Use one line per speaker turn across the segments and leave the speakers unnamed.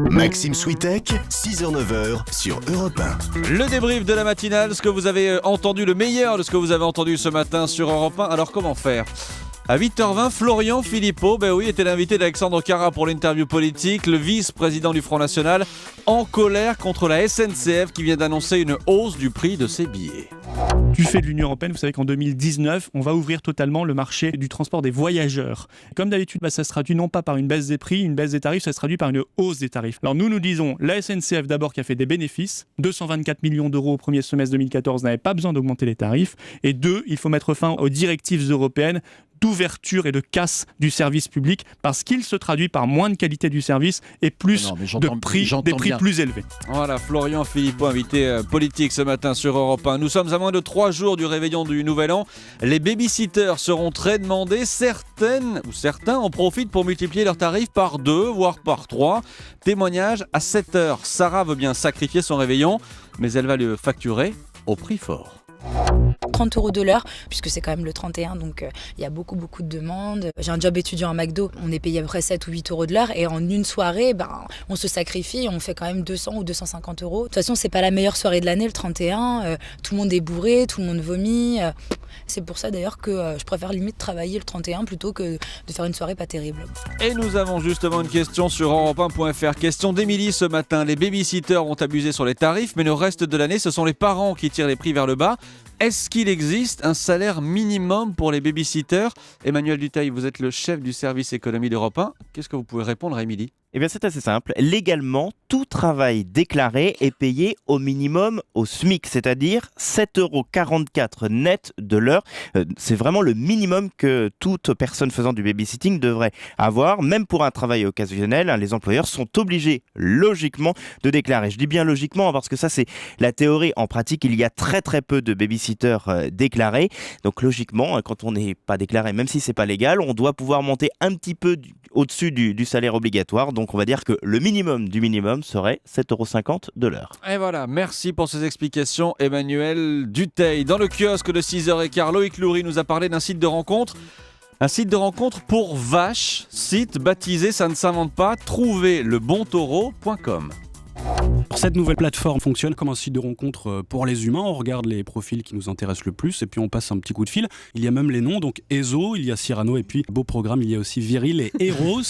Maxime Switek, 6h-9h sur Europe 1.
Le débrief de la matinale, ce que vous avez entendu, le meilleur de ce que vous avez entendu ce matin sur Europe 1. Alors comment faire ? À 8h20, Florian Philippot, était l'invité d'Alexandre Carra pour l'interview politique, le vice-président du Front National, en colère contre la SNCF qui vient d'annoncer une hausse du prix de ses billets.
Du fait de l'Union européenne, vous savez qu'en 2019, on va ouvrir totalement le marché du transport des voyageurs. Comme d'habitude, ça se traduit non pas par une baisse des prix, une baisse des tarifs, ça se traduit par une hausse des tarifs. Alors nous disons, la SNCF d'abord qui a fait des bénéfices, 224 millions d'euros au premier semestre 2014, n'avait pas besoin d'augmenter les tarifs. Et deux, il faut mettre fin aux directives européennes d'ouverture et de casse du service public parce qu'il se traduit par moins de qualité du service et plus de prix, des prix plus élevés.
Voilà, Florian Philippot, invité politique ce matin sur Europe 1. Nous sommes à moins de 3 jours du réveillon du Nouvel An. Les babysitters seront très demandés. Certains en profitent pour multiplier leurs tarifs par 2, voire par 3. Témoignage à 7h. Sarah veut bien sacrifier son réveillon, mais elle va le facturer au prix fort.
30 € de l'heure, puisque c'est quand même le 31, donc il y a beaucoup de demandes. J'ai un job étudiant à McDo, on est payé à peu près 7 ou 8 € de l'heure, et en une soirée, on se sacrifie, on fait quand même 200 ou 250 €. De toute façon, c'est pas la meilleure soirée de l'année, le 31, tout le monde est bourré, tout le monde vomit. C'est pour ça d'ailleurs que je préfère limite travailler le 31 plutôt que de faire une soirée pas terrible.
Et nous avons justement une question sur europe1.fr. Question d'Émilie ce matin. Les babysitters ont abusé sur les tarifs, mais le reste de l'année, ce sont les parents qui tirent les prix vers le bas. Est-ce qu'il existe un salaire minimum pour les babysitters ? Emmanuel Dutheil, vous êtes le chef du service économie d'Europe 1. Qu'est-ce que vous pouvez répondre à Émilie ?
Eh bien, c'est assez simple. Légalement, tout travail déclaré est payé au minimum au SMIC, c'est-à-dire 7,44 € net de l'heure. C'est vraiment le minimum que toute personne faisant du babysitting devrait avoir. Même pour un travail occasionnel, les employeurs sont obligés, logiquement, de déclarer. Je dis bien logiquement, parce que ça, c'est la théorie. En pratique, il y a très peu de babysitters déclarés. Donc, logiquement, quand on n'est pas déclaré, même si c'est pas légal, on doit pouvoir monter un petit peu au-dessus du salaire obligatoire. Donc on va dire que le minimum du minimum serait 7,50 € de l'heure.
Et voilà, merci pour ces explications Emmanuel Dutheil. Dans le kiosque de 6h15, Loïc Loury nous a parlé d'un site de rencontre. Un site de rencontre pour vaches, site baptisé, ça ne s'invente pas, trouverlebontaureau.com.
Cette nouvelle plateforme fonctionne comme un site de rencontre pour les humains. On regarde les profils qui nous intéressent le plus et puis on passe un petit coup de fil. Il y a même les noms, donc Ezo, il y a Cyrano et puis beau programme, il y a aussi Viril et Eros.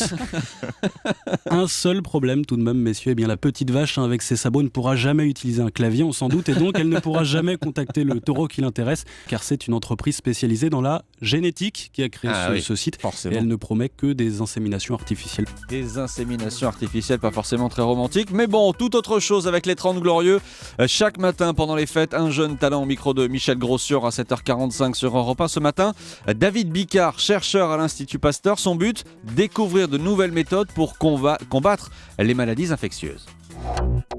Un seul problème tout de même, messieurs, la petite vache avec ses sabots ne pourra jamais utiliser un clavier, on s'en doute, et donc elle ne pourra jamais contacter le taureau qui l'intéresse, car c'est une entreprise spécialisée dans la génétique qui a créé ce site.
Forcément.
Et elle ne promet que des inséminations artificielles.
Des inséminations artificielles, pas forcément très romantiques, mais bon, tout autre chose avec les 30 Glorieux. Chaque matin pendant les fêtes, un jeune talent au micro de Michel Grossior à 7h45 sur Europe 1. Ce matin, David Bicard, chercheur à l'Institut Pasteur. Son but, découvrir de nouvelles méthodes pour combattre les maladies infectieuses.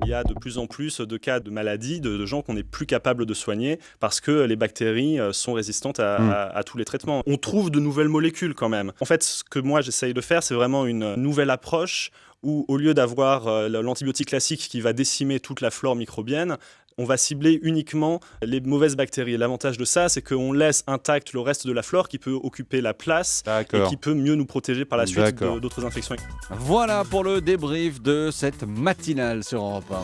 Il y a de plus en plus de cas de maladies, de gens qu'on n'est plus capable de soigner parce que les bactéries sont résistantes à tous les traitements. On trouve de nouvelles molécules quand même. En fait, ce que moi j'essaye de faire, c'est vraiment une nouvelle approche où au lieu d'avoir l'antibiotique classique qui va décimer toute la flore microbienne, on va cibler uniquement les mauvaises bactéries. Et l'avantage de ça, c'est qu'on laisse intact le reste de la flore qui peut occuper la place et qui peut mieux nous protéger par la suite d'autres infections.
Voilà pour le débrief de cette matinale sur Europe 1.